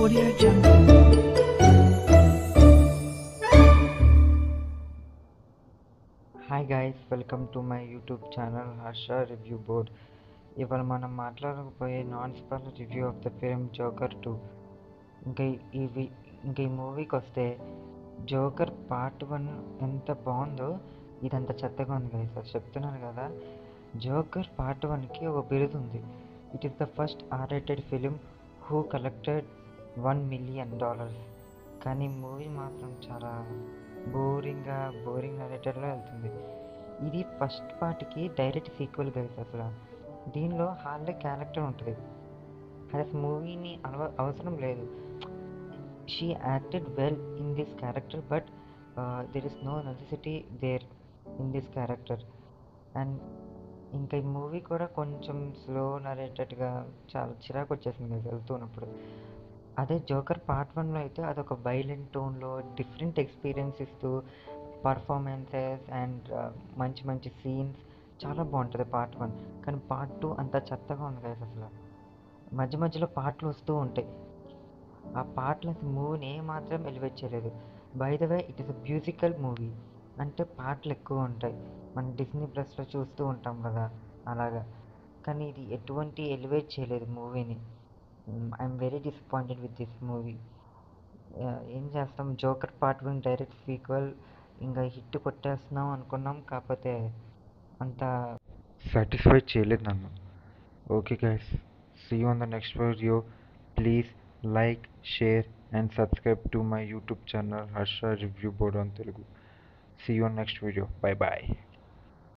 Audio Jungle. Hi guys, welcome to my YouTube channel Harsha review board. ఇవాళ మనం మాట్లాడకపోయే non spoiler review of the film Joker 2. ఇంకా ఈ మూవీకి వస్తే జోకర్ పార్ట్ 1 ఎంత బాగుందో ఇదంత చెత్తగా ఉంది గైస్. అది చెప్తున్నాను కదా, జోకర్ పార్ట్ 1కి ఒక బిరుదు ఉంది. It is the first R-rated film who collected $1 million. కానీ మూవీ మాత్రం చాలా బోరింగ్ నరేటర్లో వెళ్తుంది. ఇది ఫస్ట్ పార్ట్కి డైరెక్ట్ సీక్వెల్ గైస్. అసలు దీనిలో హార్లే క్యారెక్టర్ ఉంటుంది. అది అసలు మూవీని అవసరం లేదు. She acted well in this character, but there is no necessity there in this character. And ఇంకా ఈ మూవీ కూడా కొంచెం స్లో నరేటెడ్గా చాలా చిరాకు వచ్చేసింది కదా వెళ్తున్నప్పుడు. అదే జోకర్ పార్ట్ 1లో అయితే అదొక వైలెంట్ టోన్లో డిఫరెంట్ ఎక్స్పీరియన్స్ ఇస్తూ పర్ఫార్మెన్సెస్ అండ్ మంచి సీన్స్ చాలా బాగుంటుంది పార్ట్ 1. కానీ పార్ట్ 2 అంత చెత్తగా ఉంది కదా. అసలు మధ్యలో పాటలు వస్తూ ఉంటాయి. ఆ పాటలు అసలు మూవీని ఏమాత్రం ఎలివేట్ చేయలేదు. By the way, it is a musical movie. అంటే పాటలు ఎక్కువ ఉంటాయి, మనం డిస్నీ ప్లస్లో చూస్తూ ఉంటాం కదా అలాగా. కానీ ఇది ఎటువంటి ఎలివేట్ చేయలేదు మూవీని. I'm very disappointed with this movie. ఏం చేస్తాం, జోకర్ పార్ట్ 1 డైరెక్ట్ సీక్వెల్ ఇంకా హిట్ కొట్టేస్తున్నాం అనుకున్నాం, కాకపోతే అంత సాటిస్ఫై చేయలేదు నన్ను. Okay guys, see you on the next video. Please like, share and subscribe to my YouTube channel Harsha Review Board on Telugu. See you on next video. Bye bye.